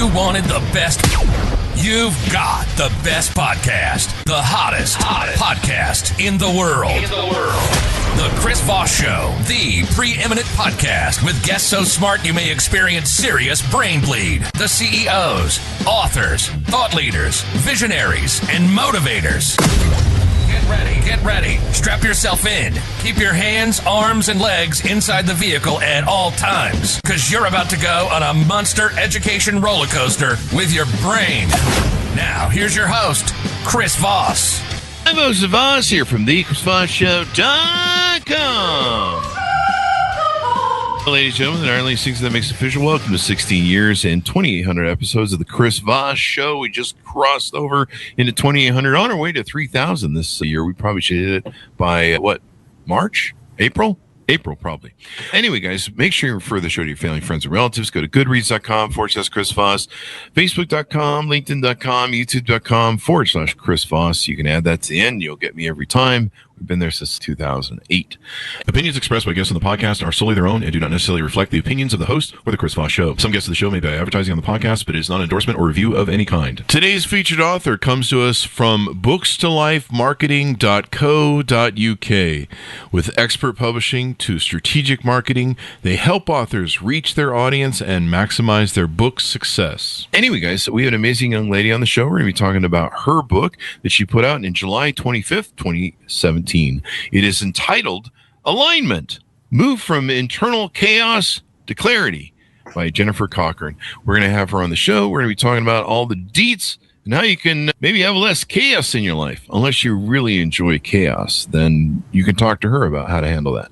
You wanted the best. You've got the best podcast. The hottest podcast in the world. The Chris Voss Show, the preeminent podcast with guests so smart you may experience serious brain bleed. The CEOs, authors, thought leaders, visionaries, and motivators. Get ready. Strap yourself in. Keep your hands, arms, and legs inside the vehicle at all times, because you're about to go on a monster education roller coaster with your brain. Now, here's your host, Chris Voss. I'm Moses Voss here from thechrisvossshow.com. Ladies and gentlemen, our only things that makes official, welcome to 16 years and 2,800 episodes of the Chris Voss Show. We just crossed over into 2,800 on our way to 3,000 this year. We probably should hit it by, March? April, probably. Anyway, guys, make sure you refer the show to your family, friends, and relatives. Go to goodreads.com/Chris Voss, Facebook.com, LinkedIn.com, YouTube.com/Chris Voss. You can add that to the end. You'll get me every time. We've been there since 2008. Opinions expressed by guests on the podcast are solely their own and do not necessarily reflect the opinions of the host or the Chris Voss Show. Some guests of the show may be advertising on the podcast, but it is not an endorsement or review of any kind. Today's featured author comes to us from bookstolifemarketing.co.uk. With expert publishing to strategic marketing, they help authors reach their audience and maximize their book success. Anyway, guys, we have an amazing young lady on the show. We're going to be talking about her book that she put out in July 25th, 2017. It is entitled Alignment, Move from Internal Chaos to Clarity by Jennifer Cochern. We're going to have her on the show. We're going to be talking about all the deets and how you can maybe have less chaos in your life. Unless you really enjoy chaos, then you can talk to her about how to handle that.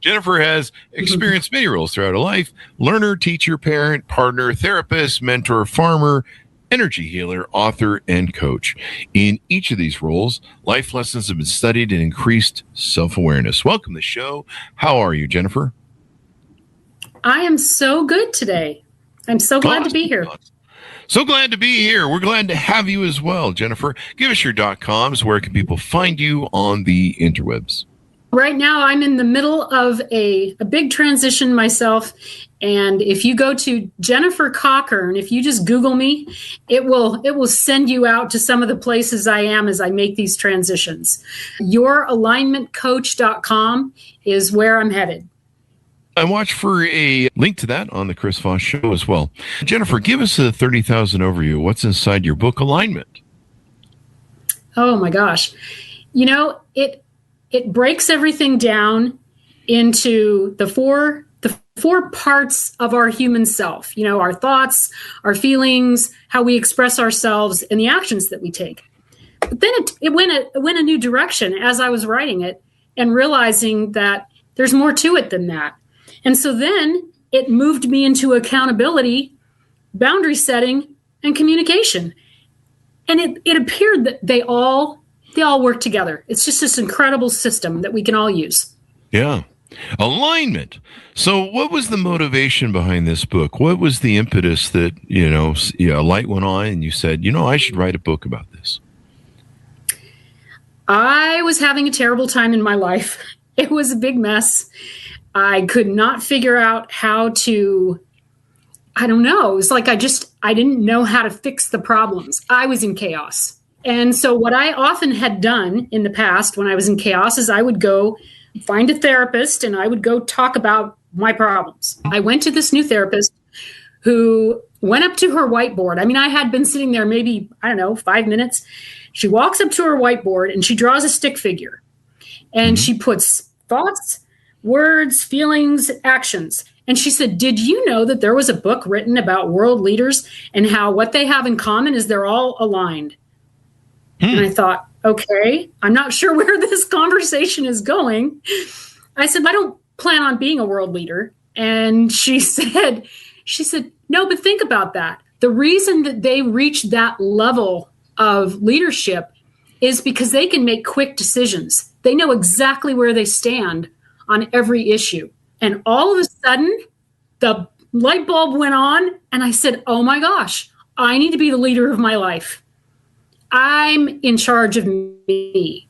Jennifer has experienced many roles throughout her life: learner, teacher, parent, partner, therapist, mentor, farmer, energy healer, author, and coach. In each of these roles, life lessons have been studied and increased self-awareness. Welcome to the show. How are you, Jennifer? I am so good today. I'm so glad to be here. So glad to be here. We're glad to have you as well, Jennifer. Give us your .coms. Where can people find you on the interwebs? Right now, I'm in the middle of a big transition myself. And if you go to Jennifer Cochern, if you just Google me, it will send you out to some of the places I am as I make these transitions. YourAlignmentCoach.com is where I'm headed. I watch for a link to that on the Chris Voss Show as well. Jennifer, give us a 30,000 overview. What's inside your book, Alignment? Oh, my gosh. You know, it breaks everything down into the four parts of our human self, you know, our thoughts, our feelings, how we express ourselves, and the actions that we take. But then it went a new direction as I was writing it and realizing that there's more to it than that. And so then it moved me into accountability, boundary setting, and communication. And it appeared that they all work together. It's just this incredible system that we can all use. Yeah. Alignment. So what was the motivation behind this book? What was the impetus that, a light went on and you said, I should write a book about this? I was having a terrible time in my life. It was a big mess. I could not figure out how to, I don't know. It was like I didn't know how to fix the problems. I was in chaos. And so what I often had done in the past when I was in chaos is I would go find a therapist and I would go talk about my problems. I went to this new therapist who went up to her whiteboard. I mean, I had been sitting there maybe, 5 minutes. She walks up to her whiteboard and she draws a stick figure. And she puts thoughts, words, feelings, actions. And she said, did you know that there was a book written about world leaders and how what they have in common is they're all aligned? And I thought, okay, I'm not sure where this conversation is going. I said, I don't plan on being a world leader. And she said, no, but think about that. The reason that they reach that level of leadership is because they can make quick decisions. They know exactly where they stand on every issue. And all of a sudden, the light bulb went on and I said, oh my gosh, I need to be the leader of my life. I'm in charge of me,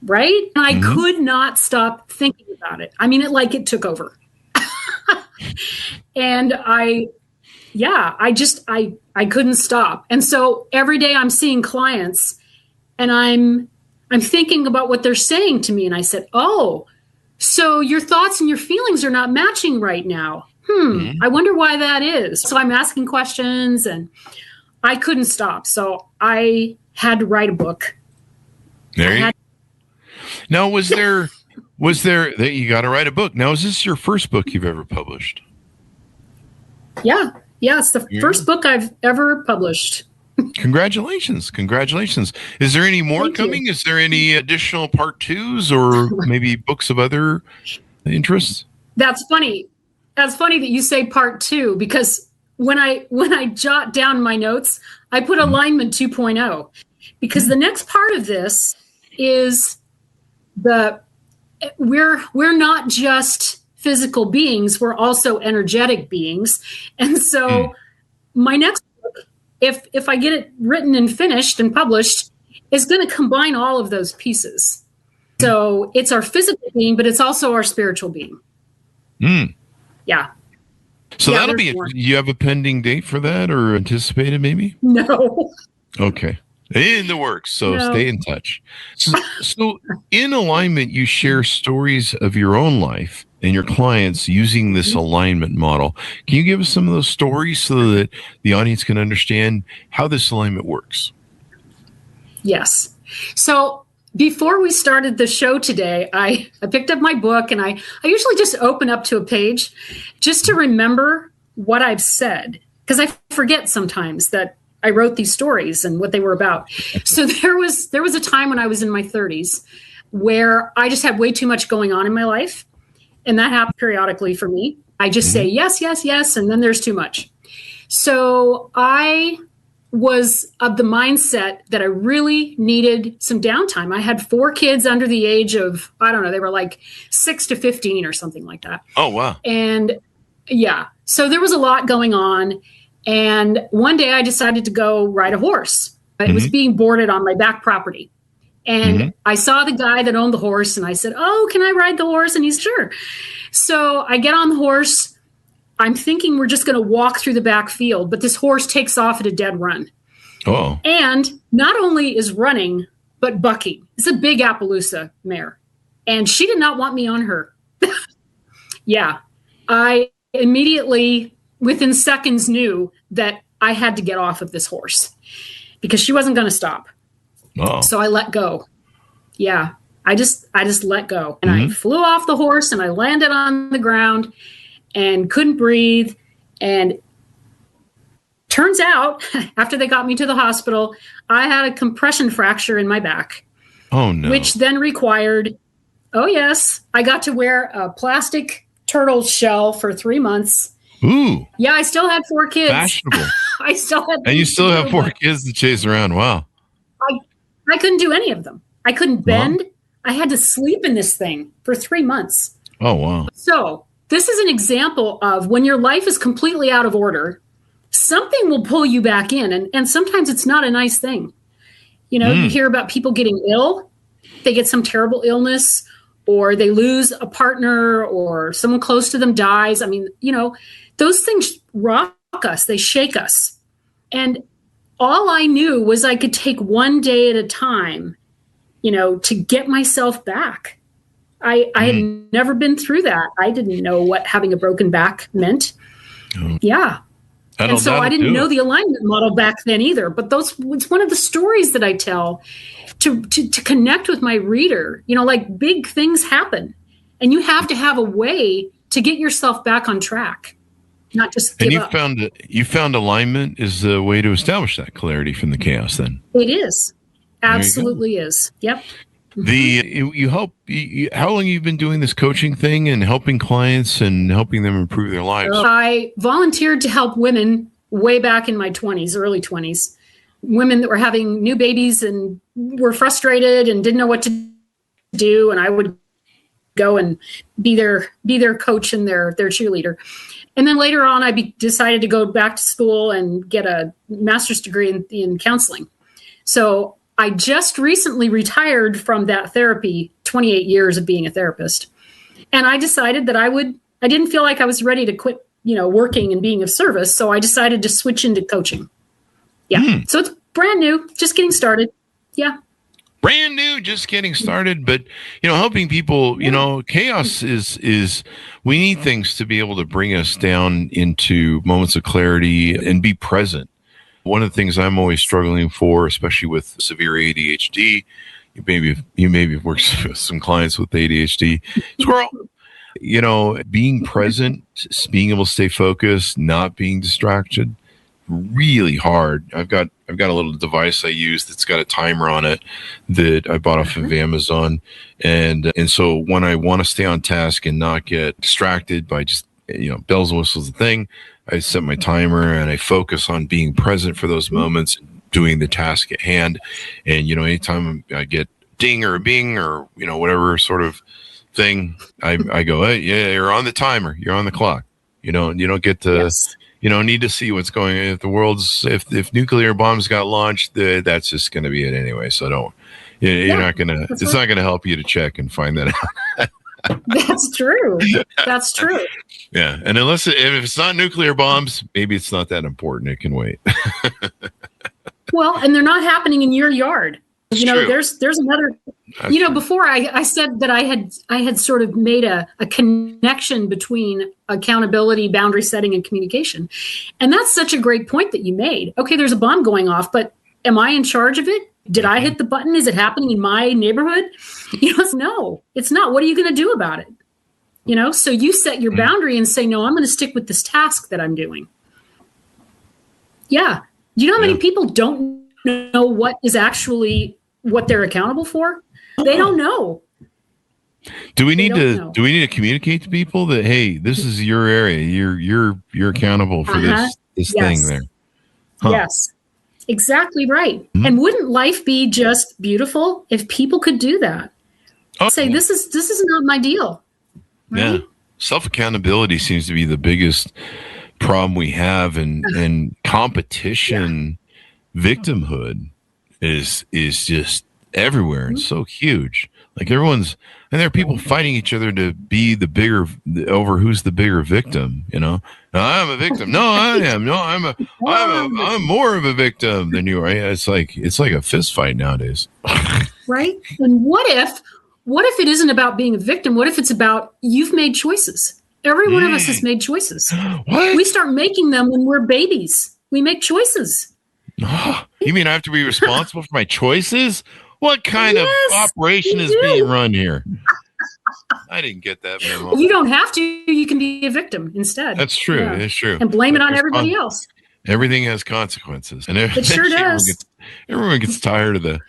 right? And I could not stop thinking about it. I mean, it took over. And I yeah, I couldn't stop. And so every day I'm seeing clients and I'm thinking about what they're saying to me. And I said, oh, so your thoughts and your feelings are not matching right now. I wonder why that is. So I'm asking questions and I couldn't stop. So I had to write a book. Now, was there that you got to write a book? Now, is this your first book you've ever published? Yeah. Yeah. It's the first book I've ever published. Congratulations. Is there any more coming? Is there any additional part 2s or maybe books of other interests? That's funny. That's funny that you say part 2, because when I jot down my notes, I put alignment 2.0, because the next part of this is we're not just physical beings, we're also energetic beings. And so my next book, if I get it written and finished and published, is going to combine all of those pieces. So it's our physical being, but it's also our spiritual being. Yeah. So that'll be, you have a pending date for that or anticipated maybe? No. Okay. In the works. So stay in touch. So in alignment, you share stories of your own life and your clients using this alignment model. Can you give us some of those stories so that the audience can understand how this alignment works? Yes. So before we started the show today, I picked up my book and I usually just open up to a page just to remember what I've said, because I forget sometimes that I wrote these stories and what they were about. So there was a time when I was in my 30s where I just had way too much going on in my life. And that happened periodically for me. I just say yes, yes, yes, and then there's too much. So I was of the mindset that I really needed some downtime. I had 4 kids under the age of, I don't know, they were like 6 to 15 or something like that. Oh, wow. And yeah, so there was a lot going on. And one day I decided to go ride a horse. It was being boarded on my back property. And I saw the guy that owned the horse and I said, oh, can I ride the horse? And he's sure. So I get on the horse. I'm thinking we're just going to walk through the back field, but this horse takes off at a dead run. Oh. And not only is running, but bucking. It's a big Appaloosa mare. And she did not want me on her. Yeah. I immediately, within seconds, knew that I had to get off of this horse because she wasn't going to stop. Oh. So I let go. Yeah. I just let go. And I flew off the horse and I landed on the ground and couldn't breathe. And turns out, after they got me to the hospital, I had a compression fracture in my back. Oh, no. Which then required, oh, yes, I got to wear a plastic turtle shell for 3 months. Ooh. Yeah, I still had 4 kids. Fashionable. I still had. And you still have 4 kids to chase around. Wow. I couldn't do any of them. I couldn't bend. I had to sleep in this thing for 3 months. Oh, wow. So this is an example of when your life is completely out of order, something will pull you back in. And sometimes it's not a nice thing. You know, you hear about people getting ill. They get some terrible illness or they lose a partner or someone close to them dies. I mean, you know, those things rock us. They shake us. And all I knew was I could take one day at a time, you know, to get myself back. I had never been through that. I didn't know what having a broken back meant. Oh. Yeah. And so I didn't know the alignment model back then either. But it's one of the stories that I tell to connect with my reader. You know, like big things happen. And you have to have a way to get yourself back on track. Not just give up. You found alignment is the way to establish that clarity from the chaos then. It is. Absolutely is. Yep. You help. How long have you been doing this coaching thing and helping clients and helping them improve their lives? I volunteered to help women way back in my 20s, early 20s. Women that were having new babies and were frustrated and didn't know what to do. And I would go and be their coach and their cheerleader. And then later on, I decided to go back to school and get a master's degree in counseling. So I just recently retired from that therapy, 28 years of being a therapist. And I decided that I didn't feel like I was ready to quit working and being of service. So I decided to switch into coaching. Yeah. So it's brand new, just getting started. Yeah. Brand new, just getting started, but helping people, chaos is we need things to be able to bring us down into moments of clarity and be present. One of the things I'm always struggling for, especially with severe ADHD, you maybe have worked with some clients with ADHD, squirrel, being present, being able to stay focused, not being distracted, really hard. I've got a little device I use that's got a timer on it that I bought off of Amazon, and so when I want to stay on task and not get distracted by just bells and whistles thing, I set my timer and I focus on being present for those moments, doing the task at hand. And anytime I get ding or a bing or whatever sort of thing, I go, hey, yeah, you're on the timer, you're on the clock. You don't get to. Yes. Need to see what's going on. If nuclear bombs got launched, that's just going to be it anyway. So you're not going to, it's not going to help you to check and find that out. That's true. That's true. Yeah. And if it's not nuclear bombs, maybe it's not that important. It can wait. Well, and they're not happening in your yard. True. There's another, That's true. Before I said that I had sort of made a connection between accountability, boundary setting, and communication. And that's such a great point that you made. Okay, there's a bomb going off, but am I in charge of it? Did I hit the button? Is it happening in my neighborhood? No, it's not. What are you going to do about it? So you set your boundary and say, no, I'm going to stick with this task that I'm doing. Yeah. Do you know how many people don't know what they're accountable for? They don't know. Do we need to communicate to people that, hey, this is your area. You're accountable for this thing there. Huh. Yes. Exactly right. Mm-hmm. And wouldn't life be just beautiful if people could do that? Say, this is not my deal. Right? Yeah. Self-accountability seems to be the biggest problem we have, and competition, victimhood is just everywhere and so huge. Like there are people fighting each other to be over who's the bigger victim. I'm a victim. No, I am. No, I'm more of a victim than you are. It's like a fist fight nowadays. Right. And what if it isn't about being a victim? What if it's about you've made choices? Every one of us has made choices. What? We start making them when we're babies. We make choices. Oh, you mean I have to be responsible for my choices? What kind of operation is being run here? I didn't get that memo. You don't have to. You can be a victim instead. That's true. Yeah. It's true. And blame it on everybody else. Everything has consequences. And it sure does. Everyone gets tired of I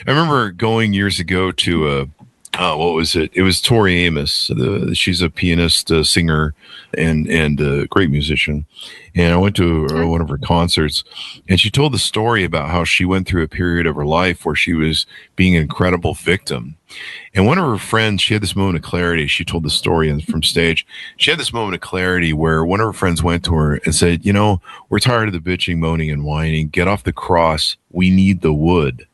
remember going years ago to what was it? It was Tori Amos. She's a pianist, singer, and a great musician. And I went to one of her concerts, and she told the story about how she went through a period of her life where she was being an incredible victim. And one of her friends, she had this moment of clarity. She told the story from stage. She had this moment of clarity where one of her friends went to her and said, we're tired of the bitching, moaning, and whining. Get off the cross. We need the wood.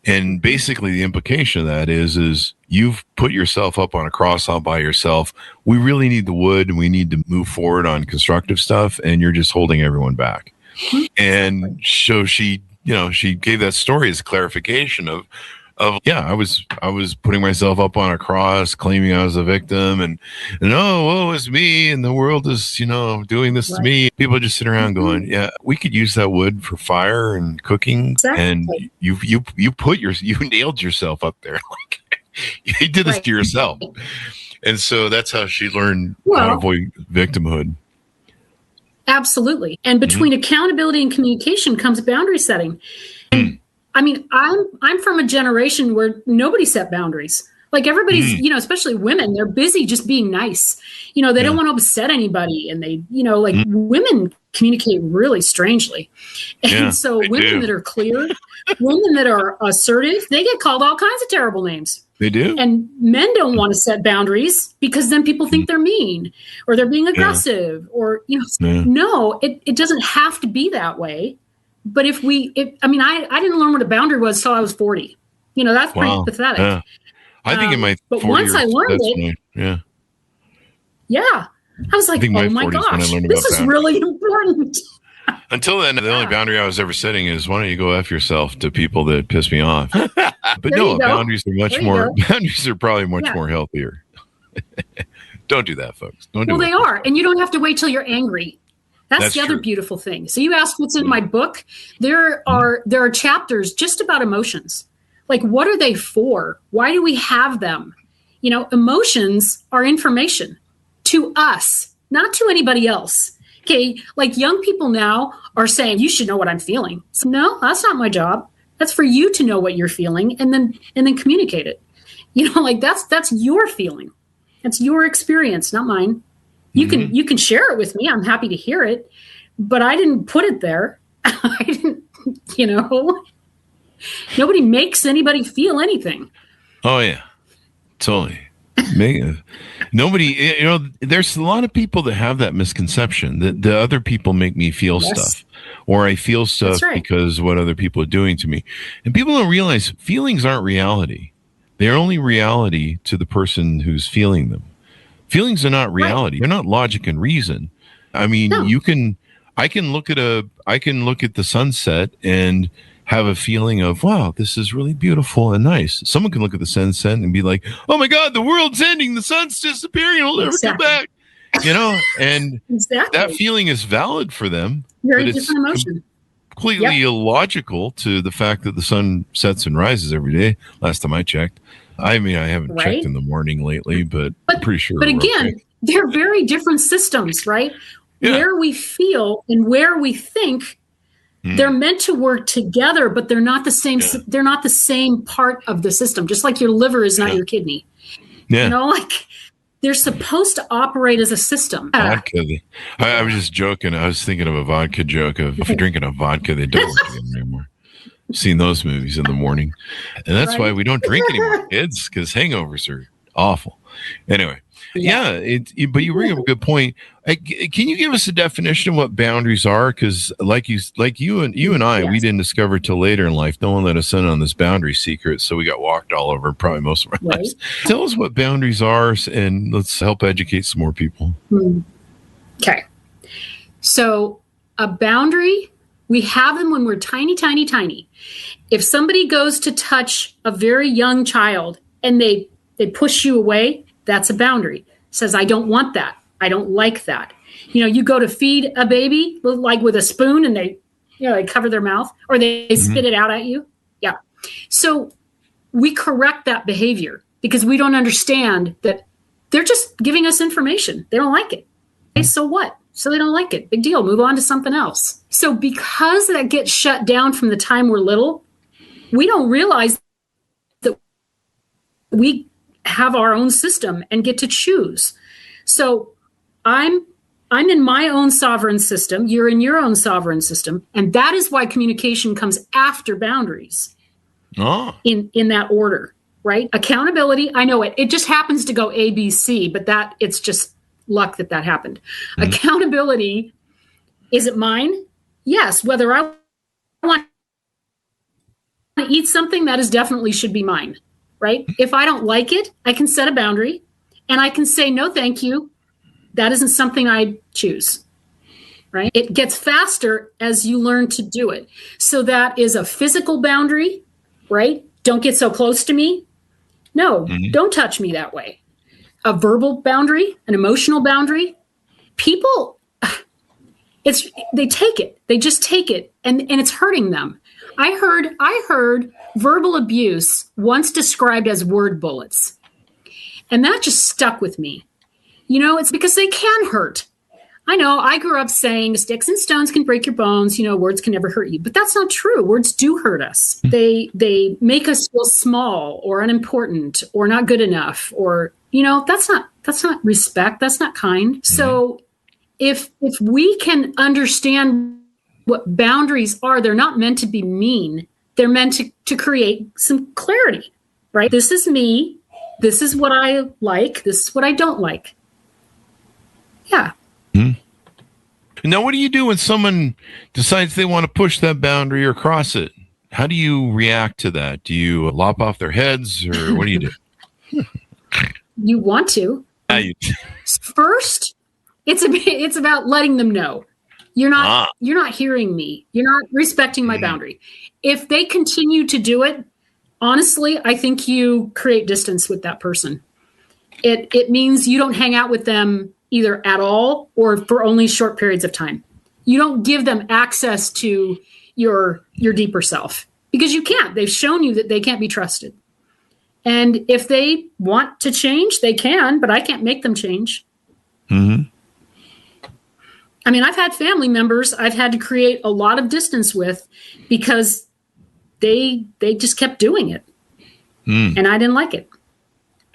And basically the implication of that is you've put yourself up on a cross all by yourself. We really need the wood, and we need to move forward on constructive stuff, and you're just holding everyone back. And so she gave that story as a clarification of I was putting myself up on a cross, claiming I was a victim, and woe is me, and the world is doing this to me. People just sit around going, yeah, we could use that wood for fire and cooking, and you nailed yourself up there. Like you did this to yourself, and so that's how she learned how to avoid victimhood. Absolutely, and between accountability and communication comes boundary setting. I mean, I'm from a generation where nobody set boundaries. Like everybody's, especially women, they're busy just being nice. They don't want to upset anybody. And they, women communicate really strangely. And so women that are clear, women that are assertive, they get called all kinds of terrible names. They do. And men don't want to set boundaries because then people think they're mean or they're being aggressive or, no, it doesn't have to be that way. But I didn't learn what a boundary was till I was 40. That's pretty pathetic. Yeah. I think in my but 40 once years, I learned it, yeah. Yeah. I was like, oh my 40s when I gosh, learned this about is boundaries. really important. Until then, the only boundary I was ever setting is, why don't you go F yourself to people that piss me off? But There no, you go. boundaries are much There you more, go. boundaries are probably much Yeah. more healthier. Don't do that, folks. Don't do Well, it. they are. And you don't have to wait till you're angry. That's the other true. beautiful thing. So you asked what's in my book. There are chapters just about emotions. Like, what are they for? Why do we have them? You know, emotions are information to us, not to anybody else. Okay, like young people now are saying, you should know what I'm feeling. So, no, that's not my job. That's for you to know what you're feeling and then communicate it. You know, like that's your feeling. That's your experience, not mine. You can share it with me. I'm happy to hear it, but I didn't put it there. I didn't, you know. Nobody makes anybody feel anything. Oh yeah, totally. Nobody, you know, there's a lot of people that have that misconception that the other people make me feel stuff, or I feel stuff because what other people are doing to me. And people don't realize feelings aren't reality. They're only reality to the person who's feeling them. Feelings are not reality. They're not logic and reason. I mean, I can look at the sunset and have a feeling of, wow, this is really beautiful and nice. Someone can look at the sunset and be like, oh my God, the world's ending. The sun's disappearing. It'll never come back. You know, and that feeling is valid for them. Very different emotion. Completely illogical to the fact that the sun sets and rises every day. Last time I checked. I mean, I haven't checked in the morning lately, but I'm pretty sure. But again, they're very different systems, right? Yeah. Where we feel and where we think, they're meant to work together, but they're not the same. Yeah. They're not the same part of the system. Just like your liver is not your kidney. Yeah. You know, like they're supposed to operate as a system. Vodka. I was just joking. I was thinking of a vodka joke of if you're drinking a vodka, they don't work together anymore. I've seen those movies in the morning. And that's why we don't drink anymore, kids, because hangovers are awful. Anyway. Yeah, but you bring up a good point. Can you give us a definition of what boundaries are? Because like you and I, we didn't discover till later in life. No one let us in on this boundary secret, so we got walked all over probably most of our lives. Tell us what boundaries are, and let's help educate some more people. Okay, so a boundary, we have them when we're tiny, tiny, tiny. If somebody goes to touch a very young child and they push you away, that's a boundary. Says, I don't want that. I don't like that. You know, you go to feed a baby like with a spoon and they cover their mouth or they spit it out at you. Yeah. So we correct that behavior because we don't understand that they're just giving us information. They don't like it. Okay, so what? So they don't like it. Big deal. Move on to something else. So because that gets shut down from the time we're little, we don't realize that we have our own system and get to choose. So I'm in my own sovereign system. You're in your own sovereign system. And that is why communication comes after boundaries in that order, right? Accountability. I know it just happens to go A, B, C, but it's just luck that happened. Accountability. Is it mine? Yes. Whether I want to eat something, that is definitely should be mine. Right? If I don't like it, I can set a boundary and I can say, no, thank you. That isn't something I choose. Right? It gets faster as you learn to do it. So that is a physical boundary, right? Don't get so close to me. No, don't touch me that way. A verbal boundary, an emotional boundary. People, they take it. They just take it and it's hurting them. I heard verbal abuse once described as word bullets. And that just stuck with me. You know, it's because they can hurt. I know I grew up saying sticks and stones can break your bones. You know, words can never hurt you. But that's not true. Words do hurt us. They make us feel small or unimportant or not good enough. Or, you know, that's not respect. That's not kind. So if we can understand what boundaries are, they're not meant to be mean. They're meant to create some clarity, right? This is me. This is what I like. This is what I don't like. Yeah. Now, what do you do when someone decides they want to push that boundary or cross it? How do you react to that? Do you lop off their heads or what do you do? You want to. Yeah, First, it's about letting them know you're not hearing me. You're not respecting my boundary. If they continue to do it, honestly, I think you create distance with that person. It means you don't hang out with them either at all or for only short periods of time. You don't give them access to your deeper self because you can't. They've shown you that they can't be trusted. And if they want to change, they can, but I can't make them change. Mm-hmm. I mean, I've had family members I've had to create a lot of distance with because they just kept doing it. And I didn't like it.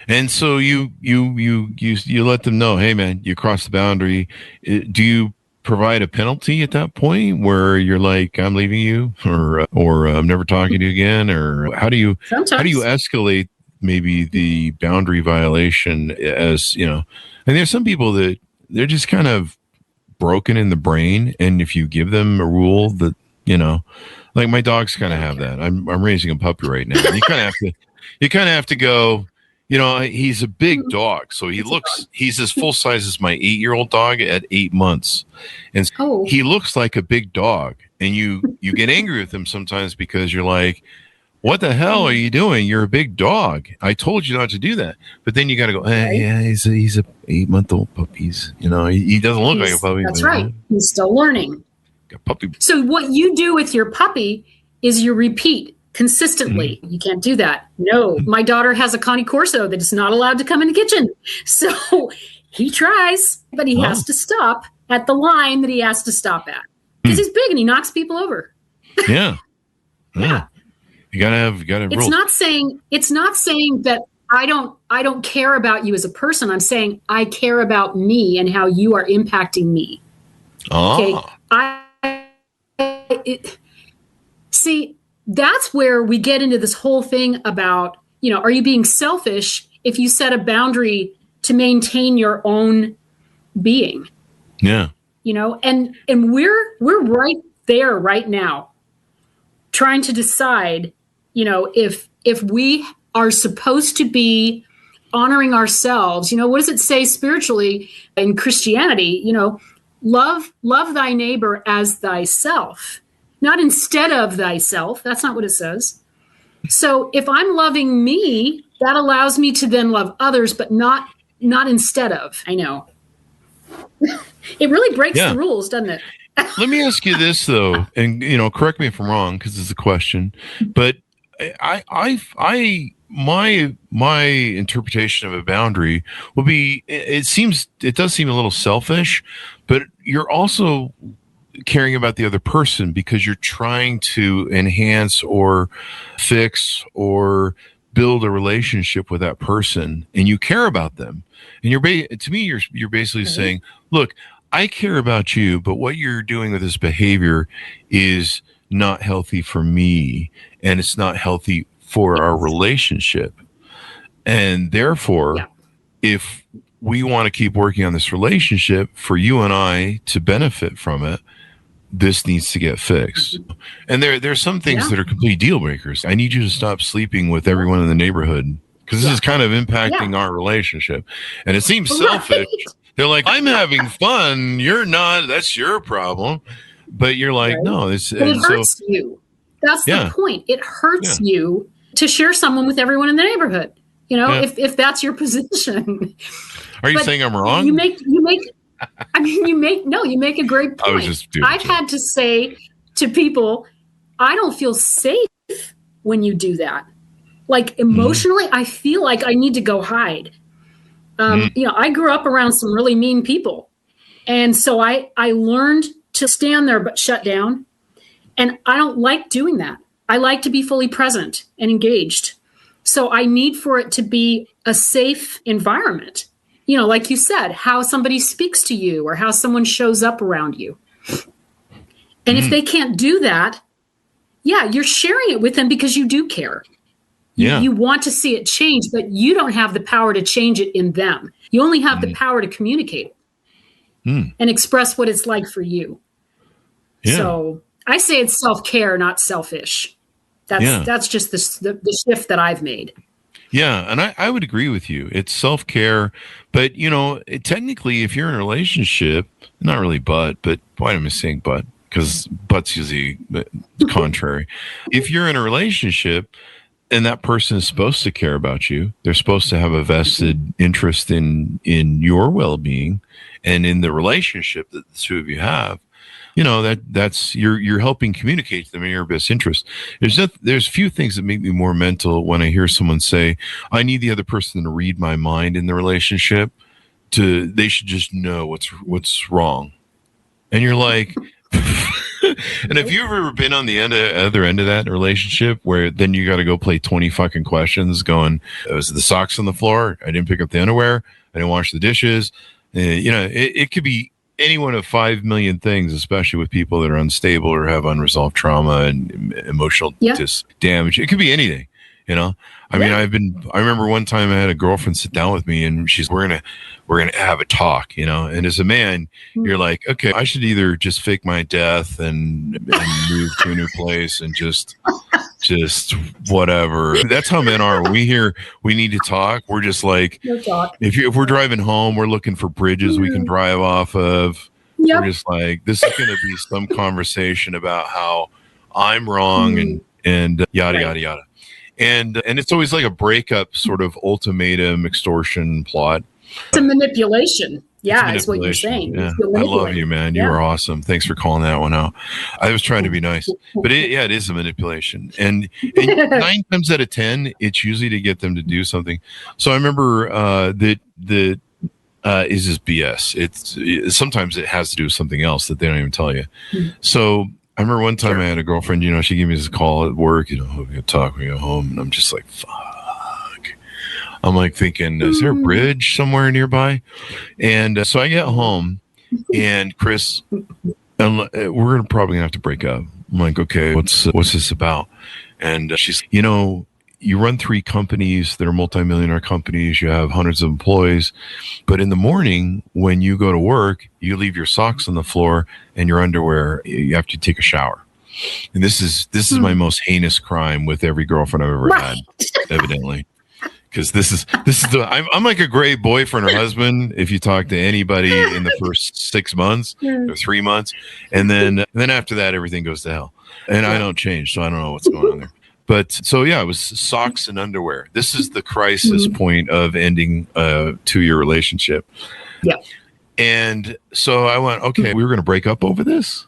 And so you let them know, hey man, you crossed the boundary. Do you provide a penalty at that point where you're like, I'm leaving you, or I'm never talking to you again, or how do you escalate maybe the boundary violation? As you know, and there's some people that they're just kind of broken in the brain, and if you give them a rule that, you know, like my dogs kind of have that. I'm raising a puppy right now. You kind of have to go. You know, he's a big dog, so he's as full size as my 8-year-old dog at 8 months. And he looks like a big dog. And you get angry with him sometimes because you're like, what the hell are you doing? You're a big dog. I told you not to do that. But then you got to go, yeah, he's a 8-month-old puppy. You know, he doesn't look like a puppy. That's right. He's still learning. A puppy. So what you do with your puppy is you repeat consistently. You can't do that. No, my daughter has a Connie Corso that is not allowed to come in the kitchen. So he tries, but he has to stop at the line that he has to stop at because he's big and he knocks people over. Yeah. You gotta it's rules. It's not saying that I don't care about you as a person. I'm saying I care about me and how you are impacting me. Okay. See, that's where we get into this whole thing about, you know, are you being selfish if you set a boundary to maintain your own being? Yeah. You know, and we're right there right now trying to decide, you know, if we are supposed to be honoring ourselves. You know, what does it say spiritually in Christianity? You know, love thy neighbor as thyself. Not instead of thyself. That's not what it says. So if I'm loving me, that allows me to then love others, but not instead of. I know. It really breaks the rules, doesn't it? Let me ask you this though, and you know, correct me if I'm wrong because it's a question, but my interpretation of a boundary will be it does seem a little selfish, but you're also caring about the other person because you're trying to enhance or fix or build a relationship with that person and you care about them. And you're basically saying, look, I care about you, but what you're doing with this behavior is not healthy for me and it's not healthy for our relationship. And therefore, if we want to keep working on this relationship for you and I to benefit from it, this needs to get fixed. And there's some things that are complete deal breakers. I need you to stop sleeping with everyone in the neighborhood because this is kind of impacting our relationship. And it seems selfish. They're like, I'm having fun. You're not. That's your problem. But you're like, no. But it hurts you. That's the point. It hurts you to share someone with everyone in the neighborhood. You know, if that's your position. Are you saying I'm wrong? You make a great point. I've had to say to people, I don't feel safe when you do that. Like emotionally, I feel like I need to go hide. You know, I grew up around some really mean people. And so I learned to stand there but shut down. And I don't like doing that. I like to be fully present and engaged. So I need for it to be a safe environment. You know, like you said, how somebody speaks to you or how someone shows up around you. And if they can't do that, you're sharing it with them because you do care. You want to see it change, but you don't have the power to change it in them. You only have the power to communicate and express what it's like for you. Yeah. So I say it's self-care, not selfish. That's just the shift that I've made. Yeah, and I would agree with you. It's self-care, but technically, if you're in a relationship, not really but why am I saying but? Because but's usually contrary. If you're in a relationship and that person is supposed to care about you, they're supposed to have a vested interest in your well-being and in the relationship that the two of you have. That's you're helping communicate to them in your best interest. There's few things that make me more mental when I hear someone say, I need the other person to read my mind in the relationship. They should just know what's wrong. And you're like, and have you ever been on the other end of that relationship where then you got to go play 20 fucking questions going, was the socks on the floor? I didn't pick up the underwear. I didn't wash the dishes. It could be any one of 5 million things, especially with people that are unstable or have unresolved trauma and emotional damage. It could be anything, I mean, I remember one time I had a girlfriend sit down with me and we're going to have a talk, and as a man, you're like, okay, I should either just fake my death and move to a new place and just whatever. That's how men are. When we hear we need to talk, we're just like, if we're driving home, we're looking for bridges we can drive off of. Yep. We're just like, this is going to be some conversation about how I'm wrong and yada, yada, yada. And it's always like a breakup sort of ultimatum extortion plot. It's a manipulation. Yeah, that's what you're saying. Yeah. I love you, man. You are awesome. Thanks for calling that one out. I was trying to be nice, but it is a manipulation. And 9 times out of 10, it's usually to get them to do something. So I remember that is just BS. Sometimes it has to do with something else that they don't even tell you. So I remember one time I had a girlfriend, she gave me this call at work, we're going to talk, we go home, and I'm just like, fuck. I'm like thinking, is there a bridge somewhere nearby? And so I get home, and Chris, we're probably going to have to break up. I'm like, okay, what's this about? And she's, you run 3 companies that are multimillionaire companies. You have hundreds of employees. But in the morning, when you go to work, you leave your socks on the floor and your underwear. You have to take a shower. And this is my most heinous crime with every girlfriend I've ever had, evidently. Because I'm like a great boyfriend or husband if you talk to anybody in the first 6 months or 3 months. And then after that, everything goes to hell. And I don't change, so I don't know what's going on there. But so, yeah, it was socks and underwear. This is the crisis point of ending a 2-year relationship. Yeah. And so I went, okay, we were going to break up over this.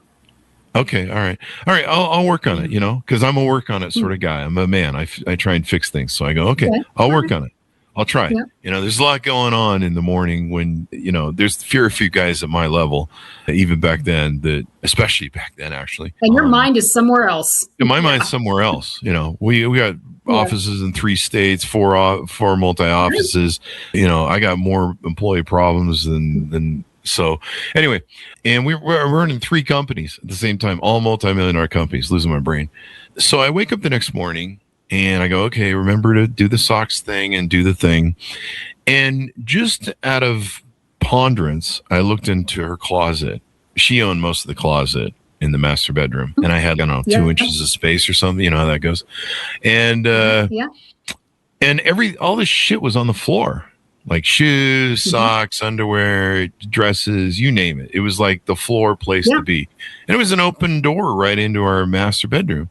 Okay. All right. I'll work on it, because I'm a work on it sort of guy. I'm a man. I try and fix things. So I go, okay, I'll work on it. I'll try. Yeah. There's a lot going on in the morning when, there's a few guys at my level, even back then, especially back then, actually. And your mind is somewhere else. And my mind's somewhere else. We got offices in 3 states, 4 multi-offices. I got more employee problems than so anyway, and we're running 3 companies at the same time, all multi-million-dollar companies, losing my brain. So I wake up the next morning and I go, okay, remember to do the socks thing and do the thing. And just out of ponderance, I looked into her closet. She owned most of the closet in the master bedroom. And I had, 2 inches of space or something. You know how that goes. And, and all this shit was on the floor. Like shoes, socks, underwear, dresses, you name it. It was like the floor place to be. And it was an open door right into our master bedroom.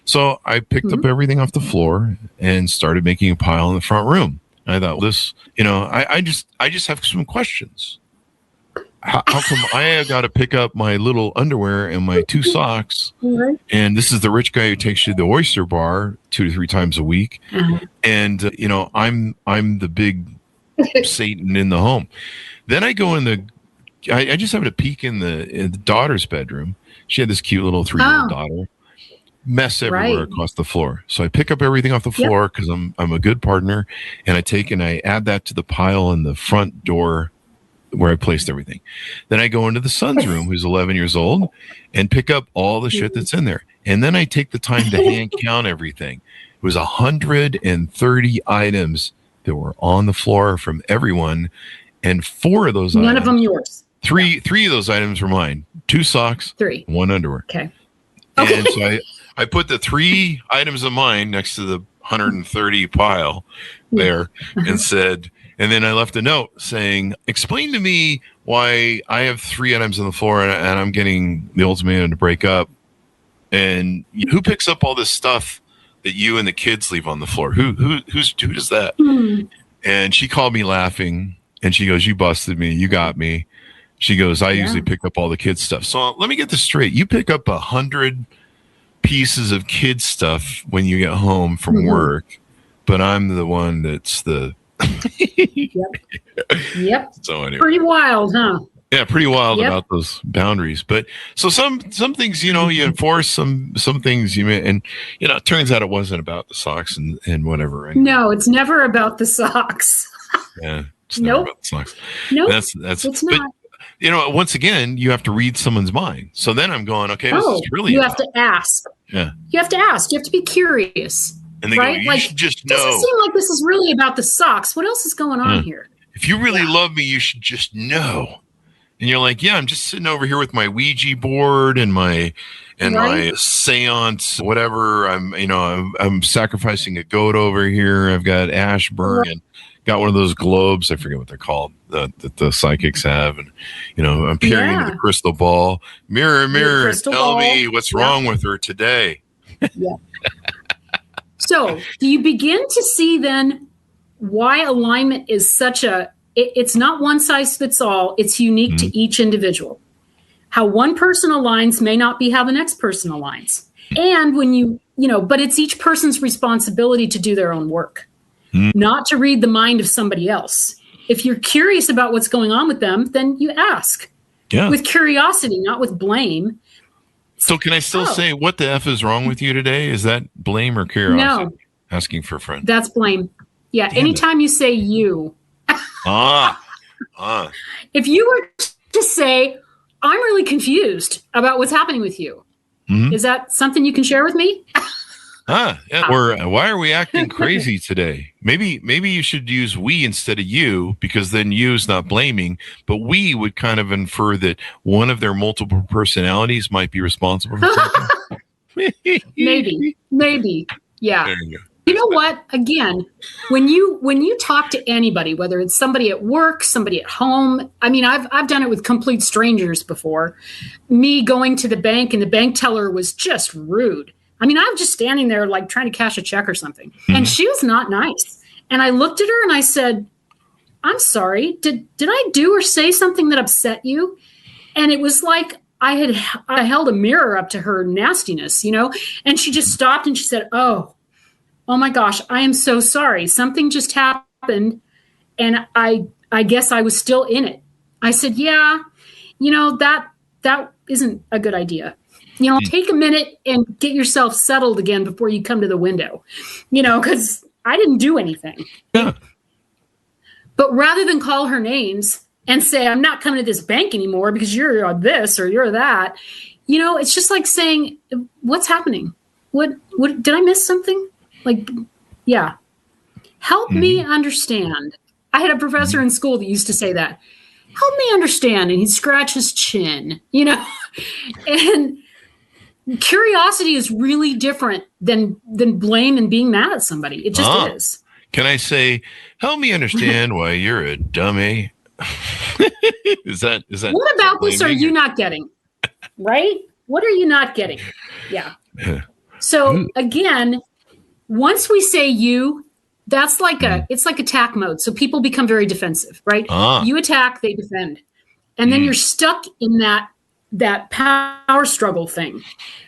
So I picked up everything off the floor and started making a pile in the front room. And I thought, I just have some questions. How come I have got to pick up my little underwear and my 2 socks? And this is the rich guy who takes you to the oyster bar 2 to 3 times a week. And, I'm the big Satan in the home. Then I go I just happened to peek in the daughter's bedroom. She had this cute little 3-year-old daughter. Mess everywhere across the floor. So I pick up everything off the floor because I'm a good partner, and I add that to the pile in the front door where I placed everything. Then I go into the son's room, who's 11 years old, and pick up all the shit that's in there. And then I take the time to hand count everything. It was 130 items that were on the floor from everyone, and 4 of those none of them yours. 3 of those items were mine. 2 socks, 1 underwear. Okay. And so I put the 3 items of mine next to the 130 pile there and said, and then I left a note saying, explain to me why I have 3 items on the floor and I'm getting the ultimatum to break up. And who picks up all this stuff that you and the kids leave on the floor? Who does that? And she called me laughing and she goes, you busted me. You got me. She goes, I usually pick up all the kids stuff. So let me get this straight. You pick up 100 pieces of kids stuff when you get home from work, but I'm the one that's the Yep. So anyway, pretty wild, huh? Yeah, pretty wild about those boundaries. But so some things, you enforce, some things you may, and it turns out it wasn't about the socks and whatever. Right? No, it's never about the socks. Yeah, it's never about the socks. Nope, that's it's not. Once again, you have to read someone's mind. So then I'm going, okay, this is really have to ask. Yeah. You have to ask. You have to be curious. And they go, you should just know. Doesn't seem like this is really about the socks. What else is going on here? If you really love me, you should just know. And you're like, yeah, I'm just sitting over here with my Ouija board and my seance, whatever. I'm sacrificing a goat over here. I've got ash burn and got one of those globes. I forget what they're called that the psychics have. And, I'm peering into the crystal ball. Mirror, mirror, tell me what's wrong with her today. Yeah. So do you begin to see then why alignment is such it's not one size fits all. It's unique to each individual. How one person aligns may not be how the next person aligns. And when but it's each person's responsibility to do their own work, not to read the mind of somebody else. If you're curious about what's going on with them, then you ask with curiosity, not with blame. So can I still say what the F is wrong with you today? Is that blame or curiosity? No. Asking for a friend. That's blame. Yeah. Anytime you say you. If you were to say, I'm really confused about what's happening with you. Is that something you can share with me? Or why are we acting crazy today? Maybe you should use we instead of you, because then you is not blaming, but we would kind of infer that one of their multiple personalities might be responsible for something. Maybe. Yeah. There you go. You know what? Again, when you talk to anybody, whether it's somebody at work, somebody at home, I mean, I've done it with complete strangers before. Me going to the bank and the bank teller was just rude. I mean, I'm just standing there like trying to cash a check or something. And she was not nice. And I looked at her and I said, I'm sorry. Did I do or say something that upset you? And it was like I held a mirror up to her nastiness, and she just stopped and she said, Oh my gosh, I am so sorry. Something just happened. And I guess I was still in it. I said, yeah, that isn't a good idea. Take a minute and get yourself settled again before you come to the window, because I didn't do anything. Yeah. But rather than call her names and say, I'm not coming to this bank anymore because you're this or you're that, it's just like saying, what's happening? What did I miss something? Help me understand. I had a professor in school that used to say that. Help me understand. And he'd scratch his chin, and curiosity is really different than blame and being mad at somebody. It just is. Can I say, help me understand why you're a dummy? Is that what about this are you not getting? Right? What are you not getting? Yeah. So again, once we say you, that's it's like attack mode. So people become very defensive, right? You attack, they defend. And then you're stuck in that power struggle thing.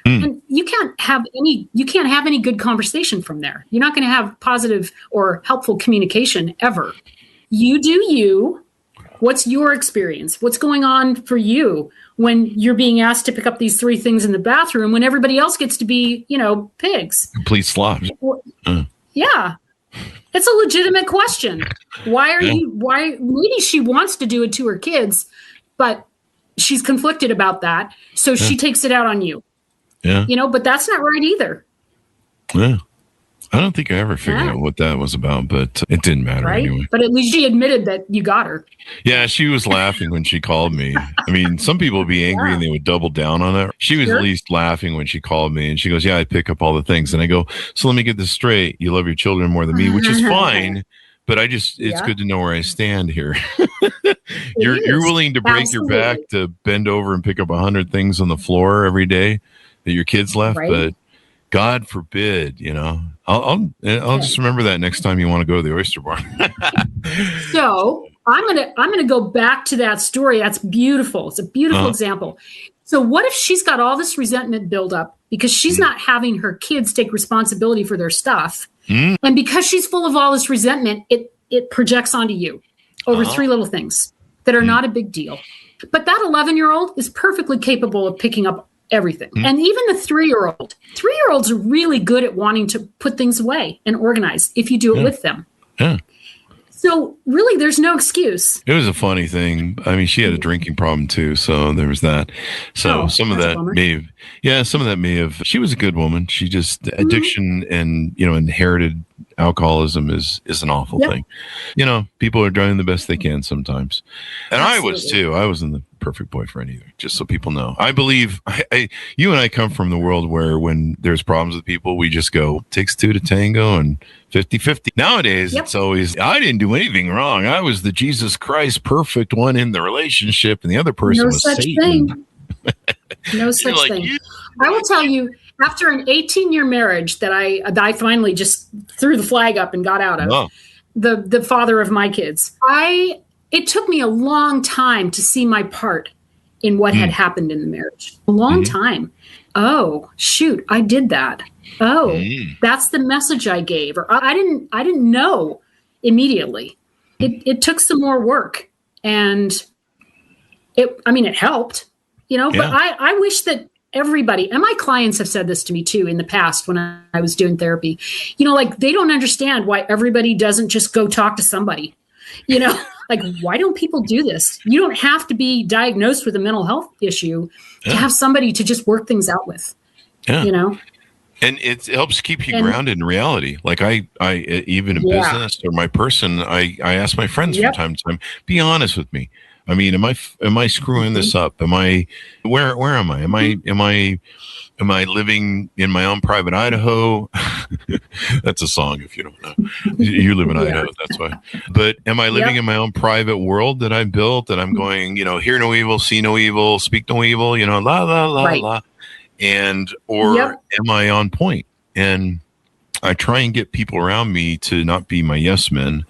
And you can't have any good conversation from there. You're not going to have positive or helpful communication ever. You do you. What's your experience? What's going on for you when you're being asked to pick up these 3 things in the bathroom when everybody else gets to be, pigs? Complete slobs. Yeah. It's a legitimate question. Why maybe she wants to do it to her kids, but she's conflicted about that. So she takes it out on you. Yeah. But that's not right either. Yeah. I don't think I ever figured out what that was about, but it didn't matter anyway. But at least she admitted that you got her. Yeah, she was laughing when she called me. I mean, some people would be angry and they would double down on it. She was at least laughing when she called me, and she goes, "Yeah, I pick up all the things." And I go, "So let me get this straight. You love your children more than me," which is fine. But it's good to know where I stand here. You're willing to break your back to bend over and pick up 100 things on the floor every day that your kids left, but God forbid, I'll just remember that next time you want to go to the oyster bar. So I'm gonna go back to that story. That's beautiful. It's a beautiful example. So what if she's got all this resentment build up because she's not having her kids take responsibility for their stuff, and because she's full of all this resentment, it projects onto you over three little things that are not a big deal. But that 11-year-old is perfectly capable of picking up everything. And even the 3-year-olds are really good at wanting to put things away and organize if you do it with them. Yeah. So really, there's no excuse. It was a funny thing. I mean, she had a drinking problem too, so there was that. So some of that may have. She was a good woman. She just addiction and inherited alcoholism is an awful thing. People are doing the best they can sometimes, and Absolutely. I was too. I wasn't the perfect boyfriend either. Just so people know, I believe you and I come from the world where when there's problems with people, we just go takes two to tango and 50-50. Nowadays, it's always, I didn't do anything wrong. I was the Jesus Christ perfect one in the relationship, and the other person was Satan. No such thing. I will tell you, after an 18-year marriage that I finally just threw the flag up and got out of, the father of my kids, it took me a long time to see my part in what had happened in the marriage. A long time. Oh, shoot, I did that. Oh, that's the message I gave. Or I didn't know immediately. It took some more work, and it helped, but I wish that everybody, and my clients have said this to me too in the past when I was doing therapy, they don't understand why everybody doesn't just go talk to somebody, why don't people do this? You don't have to be diagnosed with a mental health issue to have somebody to just work things out with, And it helps keep you grounded in reality. Like I even in business or my person, I ask my friends from time to time, be honest with me. I mean, am I screwing this up? Where am I? Am I living in my own private Idaho? That's a song if you don't know. You live in Idaho, that's why. But am I living in my own private world that I built, that I'm going, hear no evil, see no evil, speak no evil, la, la, la, la. Or am I on point? And I try and get people around me to not be my yes men,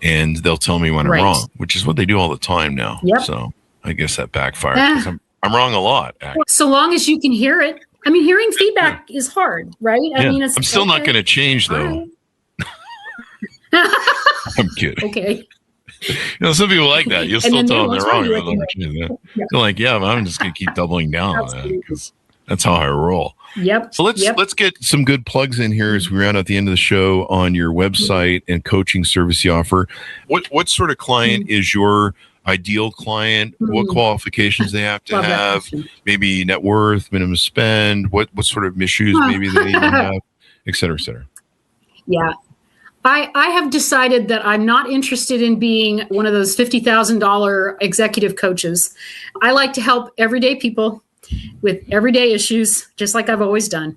and they'll tell me when I'm wrong, which is what they do all the time now. So I guess that backfired because I'm wrong a lot. Actually. So long as you can hear it. I mean, hearing feedback is hard, right? I mean, I'm still not going to change though. I'm kidding. Okay. Some people like that. You'll still tell them they're wrong. They're like, I'm just going to keep doubling down on that because that's how I roll. Yep. So let's get some good plugs in here as we round out the end of the show on your website and coaching service you offer. What sort of client is your ideal client? What qualifications they have to have? Maybe net worth, minimum spend. What sort of issues maybe they need to have, et cetera, et cetera. Yeah. I have decided that I'm not interested in being one of those $50,000 executive coaches. I like to help everyday people with everyday issues, just like I've always done.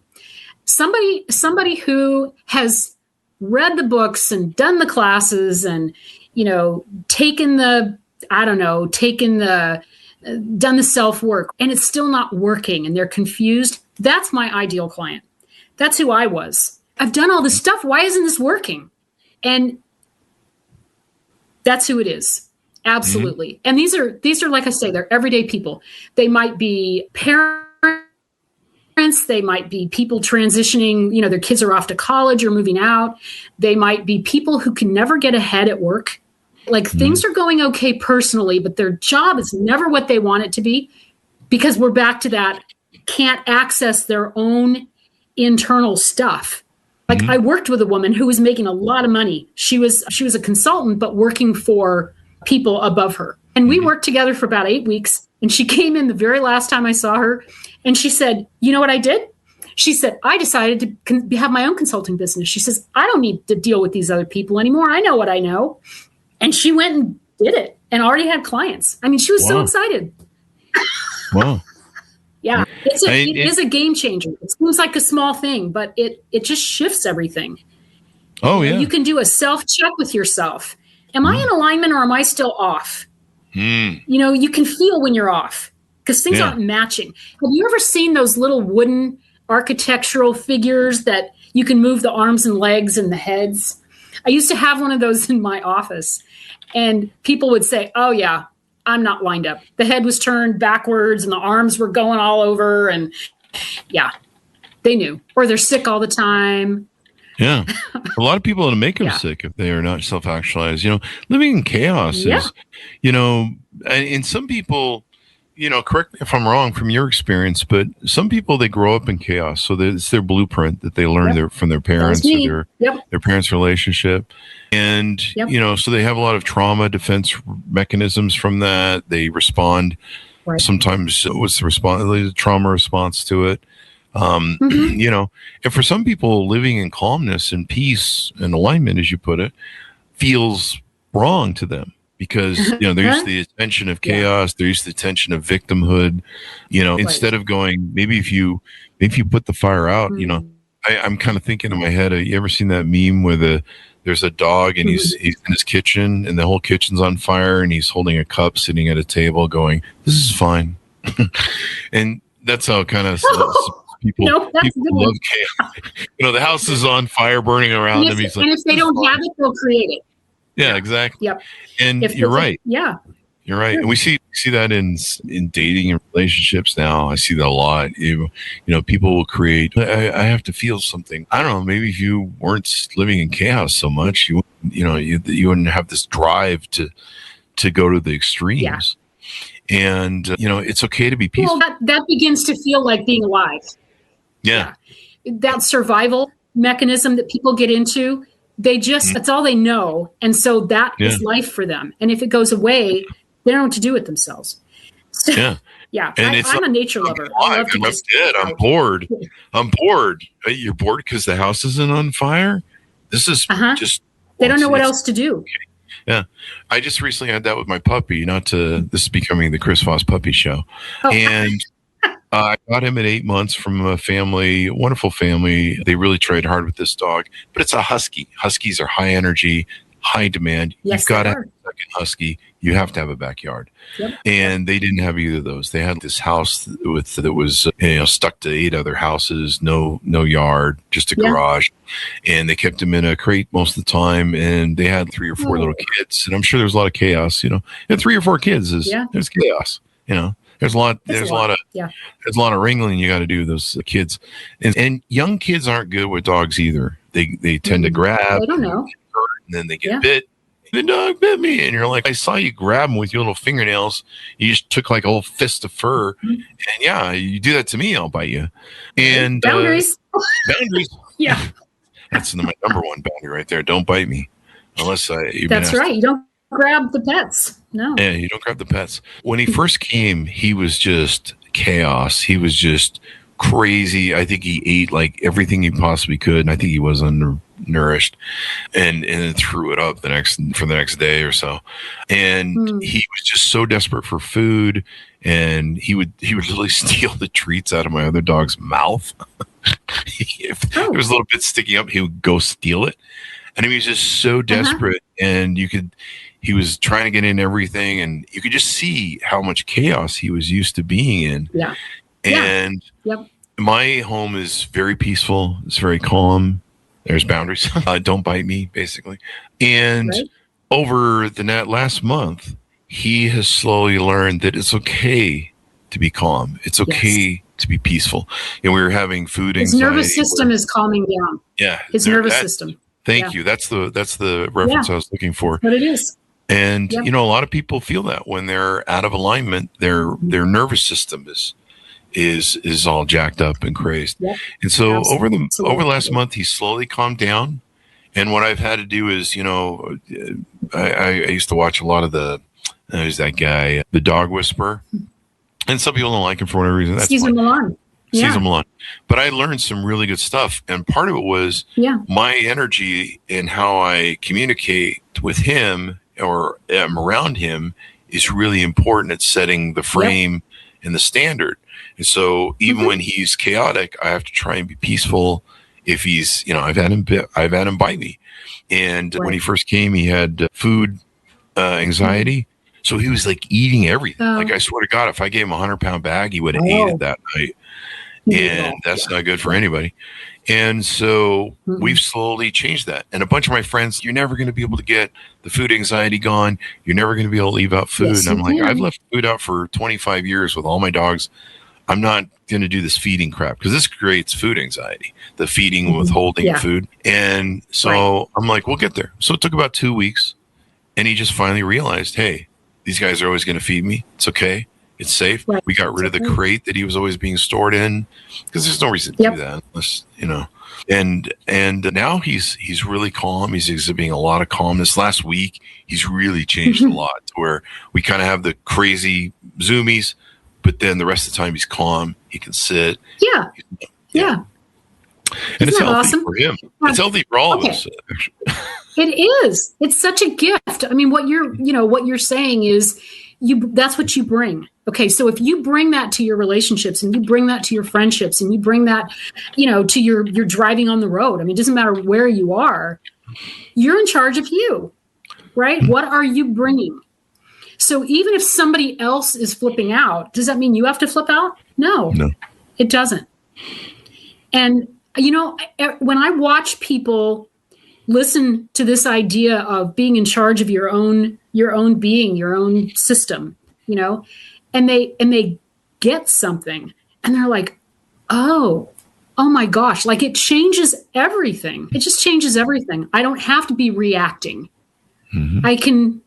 Somebody who has read the books and done the classes and, done the self-work, and it's still not working and they're confused. That's my ideal client. That's who I was. I've done all this stuff. Why isn't this working? And that's who it is. Absolutely. And these are, like I say, they're everyday people. They might be parents. They might be people transitioning, their kids are off to college or moving out. They might be people who can never get ahead at work. Like things are going okay personally, but their job is never what they want it to be because we're back to that, can't access their own internal stuff. Like I worked with a woman who was making a lot of money. She was a consultant, but working for people above her. And we worked together for about 8 weeks. And she came in the very last time I saw her. And she said, you know what I did? She said, I decided to have my own consulting business. She says, I don't need to deal with these other people anymore. I know what I know. And she went and did it and already had clients. I mean, she was so excited. Wow. Yeah, it is a game changer. It seems like a small thing, but it just shifts everything. Oh, yeah. You can do a self-check with yourself. Am I in alignment or am I still off? You can feel when you're off because things aren't matching. Have you ever seen those little wooden architectural figures that you can move the arms and legs and the heads? I used to have one of those in my office, and people would say, oh, yeah, I'm not lined up. The head was turned backwards and the arms were going all over. And yeah, they knew. Or they're sick all the time. Yeah. A lot of people will make them sick if they are not self-actualized. Living in chaos is, and some people, correct me if I'm wrong from your experience, but some people, they grow up in chaos. So it's their blueprint that they learn from their parents or their parents' relationship. And, so they have a lot of trauma defense mechanisms from that. They respond. Right. Sometimes what's the trauma response to it? And for some people, living in calmness and peace and alignment, as you put it, feels wrong to them because, they're used to the attention of chaos. They're used to the attention of victimhood, instead of going, maybe if you put the fire out, I'm kind of thinking in my head, you ever seen that meme where there's a dog and he's in his kitchen and the whole kitchen's on fire and he's holding a cup sitting at a table going, this is fine. And that's how kind of people love chaos. The house is on fire, burning around them. He's like, and if they don't have it, they'll create it. Yeah, exactly. Yep. And you're right. Yeah. You're right. And we see that in dating and relationships now. I see that a lot. People will create, I have to feel something. I don't know, maybe if you weren't living in chaos so much, you wouldn't have this drive to go to the extremes. Yeah. And, it's okay to be peaceful. Well, that begins to feel like being alive. Yeah. That survival mechanism that people get into, that's all they know. And so that is life for them. And if it goes away, they don't know what to do with themselves. So, yeah. And I'm a nature lover. I'm dead. I'm bored. I'm bored. You're bored because the house isn't on fire? This is just... They don't know what else to do. Okay. Yeah. I just recently had that with my puppy, this is becoming the Chris Voss Puppy Show. Oh. And I got him at 8 months from a family, wonderful family. They really tried hard with this dog, but it's a husky. Huskies are high energy, high demand. Yes, you've got to have a second husky. You have to have a backyard. Yep. And they didn't have either of those. They had this house that was stuck to 8 other houses, no yard, just a garage. And they kept him in a crate most of the time. And they had 3 or 4 little kids. And I'm sure there's a lot of chaos. And 3 or 4 kids there's chaos. There's a lot of wrangling you got to do with those kids. And young kids aren't good with dogs either. They tend to grab. I don't know. And then they get bit. The dog bit me. And you're like, I saw you grab him with your little fingernails. You just took like a whole fist of fur. And you do that to me, I'll bite you. And boundaries. Boundaries. Yeah. That's my number one boundary right there. Don't bite me. Unless That's right. You don't grab the pets. No. Yeah, you don't grab the pets. When he first came, he was just chaos. He was just crazy. I think he ate like everything he possibly could, and I think he was undernourished, and then threw it up the next day or so. And he was just so desperate for food, and he would literally steal the treats out of my other dog's mouth. If there was a little bit sticking up, he would go steal it. And he was just so desperate, and he was trying to get in everything, and you could just see how much chaos he was used to being in. Yeah. And my home is very peaceful. It's very calm. There's boundaries. Don't bite me, basically. And over the last month, he has slowly learned that it's okay to be calm. It's okay to be peaceful. And we were having food anxiety. His nervous system is calming down. Yeah. His nervous system. Thank you. That's the reference I was looking for. But it is. And a lot of people feel that when they're out of alignment, their nervous system is all jacked up and crazy. Yep. And so over the last month, he slowly calmed down. And what I've had to do is, I used to watch a lot of there's that guy, the Dog Whisperer, and some people don't like him for whatever reason. That's Caesar Milan. sees them a lot. But I learned some really good stuff. And part of it was my energy and how I communicate with him or am around him is really important at setting the frame and the standard. And so even when he's chaotic, I have to try and be peaceful. If he's, I've had him bite me. And when he first came, he had food anxiety. So he was like eating everything. Like, I swear to God, if I gave him a 100-pound bag, he would have ate it that night. And that's not good for anybody. And so we've slowly changed that. And a bunch of my friends, you're never going to be able to get the food anxiety gone. You're never going to be able to leave out food. And I'm like, I've left food out for 25 years with all my dogs. I'm not going to do this feeding crap because this creates food anxiety, the feeding, withholding food. And so I'm like, we'll get there. So it took about 2 weeks. And he just finally realized, hey, these guys are always going to feed me. It's okay. It's safe. We got rid of the crate that he was always being stored in because there's no reason to do that unless, and now he's really calm. He's exhibiting a lot of calmness. Last week, he's really changed a lot to where we kind of have the crazy zoomies, but then the rest of the time he's calm. He can sit. Yeah. And it's healthy for him. It's healthy for all of us. It is. It's such a gift. I mean, what you're saying is that's what you bring. Okay. So if you bring that to your relationships and you bring that to your friendships and you bring that, to your driving on the road. I mean, it doesn't matter where you are, you're in charge of you, right? What are you bringing? So even if somebody else is flipping out, does that mean you have to flip out? No, it doesn't. And when I watch people listen to this idea of being in charge of your own being, your own system, and they get something and they're like, oh my gosh, like it changes everything. It just changes everything. I don't have to be reacting. I can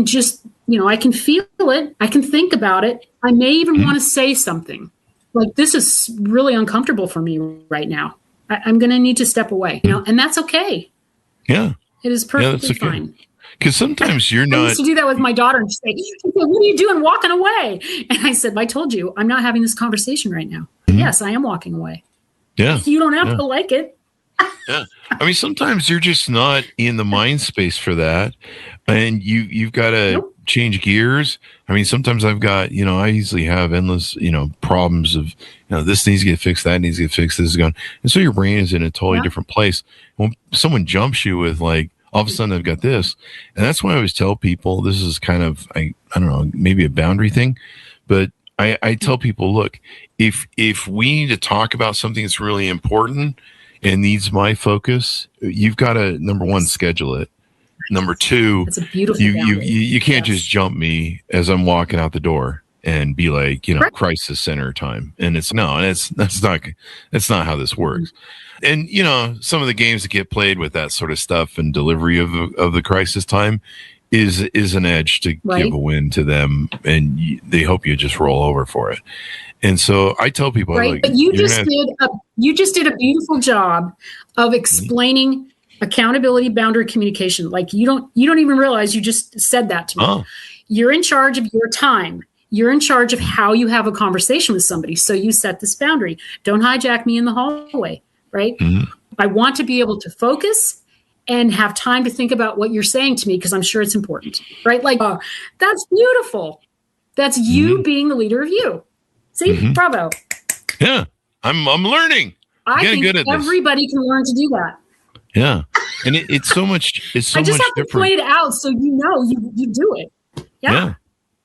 just, I can feel it. I can think about it. I may even want to say something like, this is really uncomfortable for me right now. I'm going to need to step away, and that's okay. Yeah. It is perfectly fine. Because sometimes you're not. I used to do that with my daughter and she'd say, what are you doing walking away? And I said, I told you, I'm not having this conversation right now. Yes, I am walking away. Yeah. You don't have to like it. Yeah. I mean, sometimes you're just not in the mind space for that. And you've got to change gears. I mean, sometimes I've got, I usually have endless, problems of, this needs to get fixed, that needs to get fixed, this is going. And so your brain is in a totally different place. When someone jumps you with like, all of a sudden I've got this. And that's why I always tell people, this is kind of, I don't know, maybe a boundary thing, but I tell people, look, if we need to talk about something that's really important and needs my focus, you've got to, number one, schedule it. Number two, it's a beautiful you can't just jump me as I'm walking out the door and be like, crisis center time. And that's not how this works. And, some of the games that get played with that sort of stuff and delivery of the crisis time is an edge to give a win to them. And they hope you just roll over for it. And so I tell people, but you just did a beautiful job of explaining accountability, boundary communication. Like you don't even realize you just said that to me. You're in charge of your time. You're in charge of how you have a conversation with somebody. So you set this boundary. Don't hijack me in the hallway, right? I want to be able to focus and have time to think about what you're saying to me because I'm sure it's important, right? Like, that's beautiful. That's you being the leader of you. See, bravo. Yeah, I'm learning. I think good at everybody can learn to do that. Yeah, and it's so much. It's so much different. I just have to point it out so you do it.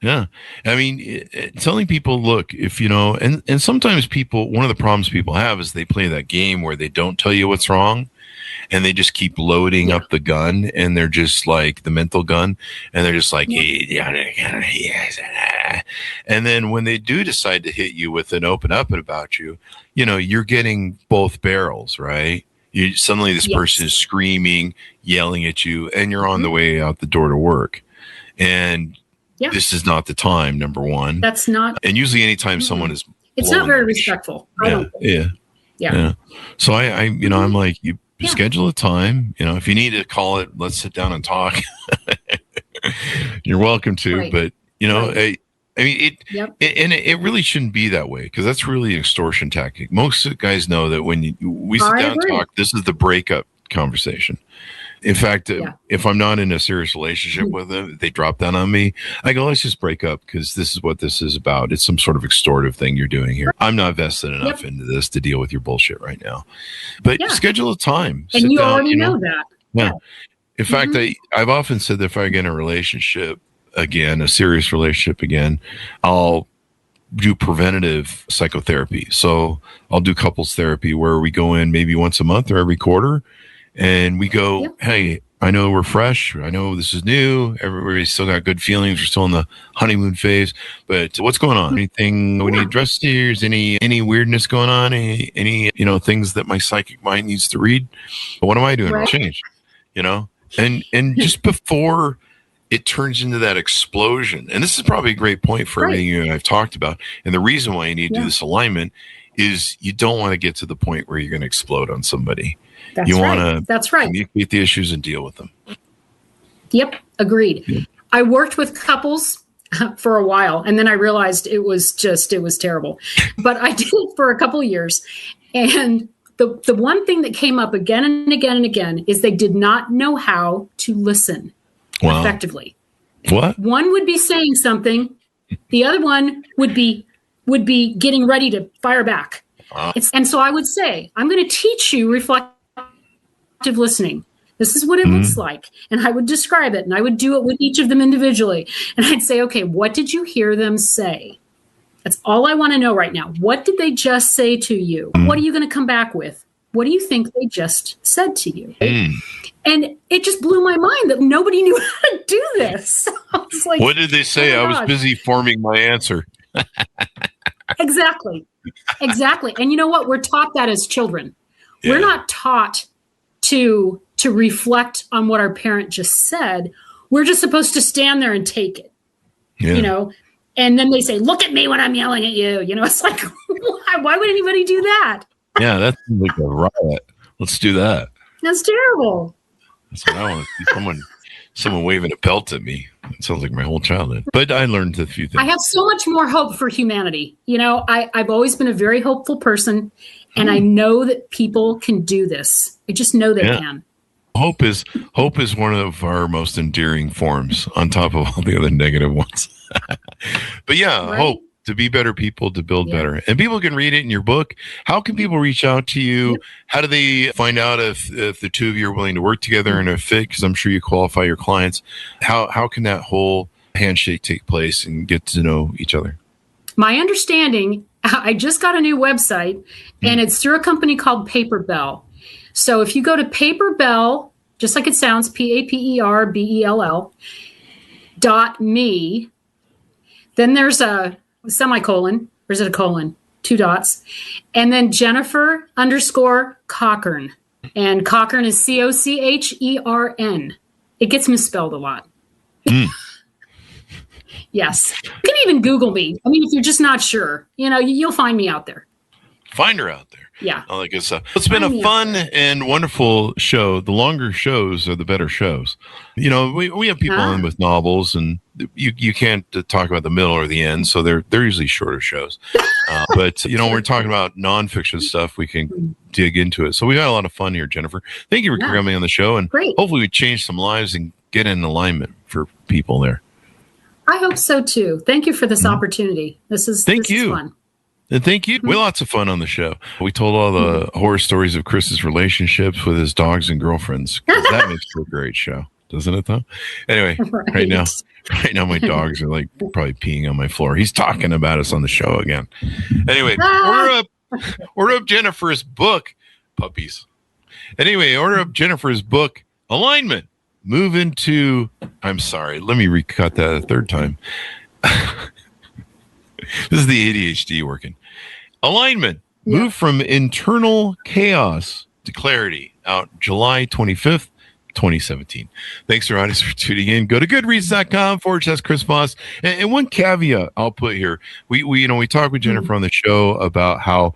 Yeah. I mean, telling people, look, if and sometimes people, one of the problems people have is they play that game where they don't tell you what's wrong, and they just keep loading up the gun, and they're just like the mental gun, and they're just like, and then when they do decide to hit you with an open up about you, you're getting both barrels, right? Suddenly this person is screaming, yelling at you, and you're on the way out the door to work. And this is not the time, number one. That's not. And usually anytime someone is. It's not very respectful. Yeah. So I'm like, you schedule a time, if you need to call it, let's sit down and talk. You're welcome to, but I mean, Yep. it really shouldn't be that way, because that's really an extortion tactic. Most guys know that when we sit down and talk, this is the breakup conversation. In fact, if I'm not in a serious relationship with them, if they drop down on me, I go, let's just break up, because this is what this is about. It's some sort of extortive thing you're doing here. I'm not vested enough into this to deal with your bullshit right now. But schedule a time. And you already know that. Yeah. In fact, I've often said that if I get in a relationship again, a serious relationship again, I'll do preventative psychotherapy. So I'll do couples therapy where we go in maybe once a month or every quarter, and we go, hey, I know we're fresh. I know this is new. Everybody's still got good feelings. We're still in the honeymoon phase, but what's going on? Anything we need to address here? Is any weirdness going on? Any things that my psychic mind needs to read? What am I doing to change? And just before it turns into that explosion. And this is probably a great point for everything you and I've talked about. And the reason why you need to do this alignment is you don't want to get to the point where you're going to explode on somebody. You want to communicate the issues and deal with them. Yep. Agreed. Yeah. I worked with couples for a while, and then I realized it was terrible. But I did it for a couple of years. And the one thing that came up again and again and again is they did not know how to listen. Wow. Effectively. What? One would be saying something, the other one would be getting ready to fire back. And so I would say, I'm going to teach you reflective listening. This is what it looks like. And I would describe it, and I would do it with each of them individually. And I'd say, okay, what did you hear them say? That's all I want to know right now. What did they just say to you? What are you going to come back with? What do you think they just said to you? And it just blew my mind that nobody knew how to do this. I was like, what did they say? I was busy forming my answer. Exactly. And you know what? We're taught that as children. Yeah. We're not taught to reflect on what our parent just said. We're just supposed to stand there and take it, and then they say, look at me when I'm yelling at you. It's like, why would anybody do that? Yeah, that's like a riot. Let's do that. That's terrible. That's what I want to see. Someone waving a belt at me. It sounds like my whole childhood. But I learned a few things. I have so much more hope for humanity. I've always been a very hopeful person, and I know that people can do this. I just know they can. Hope is one of our most endearing forms, on top of all the other negative ones. But hope. To be better people, to build better. And people can read it in your book. How can people reach out to you? Yep. How do they find out if the two of you are willing to work together in a fit? Because I'm sure you qualify your clients. How can that whole handshake take place and get to know each other? My understanding, I just got a new website, and it's through a company called Paperbell. So if you go to Paperbell, just like it sounds, PAPERBELL.me, then there's a semicolon, or is it a colon? 2 dots. And then Jennifer_Cochern. And Cochern is Cochern. It gets misspelled a lot. Yes. You can even Google me. I mean, if you're just not sure, you'll find me out there. Find her out there. Yeah. All that good stuff. It's been a fun and wonderful show. The longer shows are the better shows. We have people on with novels, and you can't talk about the middle or the end, so they're usually shorter shows. But when we're talking about nonfiction stuff, we can dig into it. So we got a lot of fun here, Jennifer. Thank you for coming on the show, and hopefully we change some lives and get in alignment for people there. I hope so too. Thank you for this opportunity. This is fun. And thank you. We had lots of fun on the show. We told all the horror stories of Chris's relationships with his dogs and girlfriends. That makes for a great show, doesn't it, though? Anyway, right now my dogs are like probably peeing on my floor. He's talking about us on the show again. Anyway, order up Jennifer's book, puppies. Anyway, order up Jennifer's book, Alignment. Move into, I'm sorry, let me recut that a third time. This is the ADHD working. Alignment. Move from internal chaos to clarity. Out July 25th, 2017. Thanks, audience, for tuning in. Go to goodreads.com/Chris Voss. And one caveat I'll put here. We talked with Jennifer on the show about how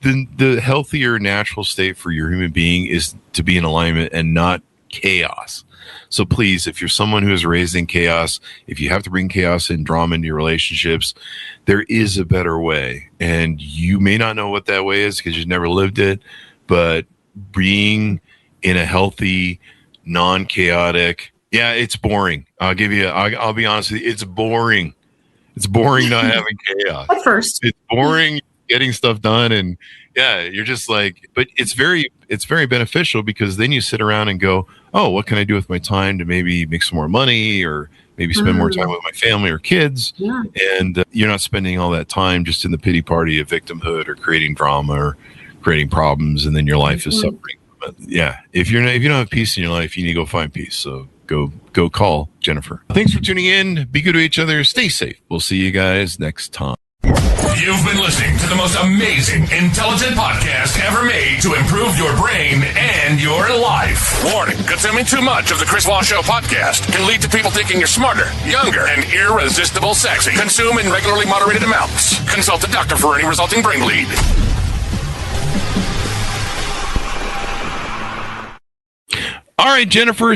the healthier natural state for your human being is to be in alignment and not chaos. So please, if you're someone who is raised in chaos, if you have to bring chaos and drama into your relationships, there is a better way. And you may not know what that way is because you've never lived it, but being in a healthy, non-chaotic, yeah, it's boring. I'll be honest with you, it's boring. It's boring not having chaos. At first. It's boring getting stuff done, and yeah, you're just like, but it's very beneficial because then you sit around and go, oh, what can I do with my time to maybe make some more money or maybe spend more time with my family or kids? Yeah. And you're not spending all that time just in the pity party of victimhood or creating drama or creating problems, and then your life is suffering. But yeah, if you don't have peace in your life, you need to go find peace. So go call Jennifer. Thanks for tuning in. Be good to each other. Stay safe. We'll see you guys next time. You've been listening to the most amazing, intelligent podcast ever made to improve your brain and your life. Warning, consuming too much of the Chris Voss Show podcast can lead to people thinking you're smarter, younger, and irresistible sexy. Consume in regularly moderated amounts. Consult a doctor for any resulting brain bleed. All right, Jennifer.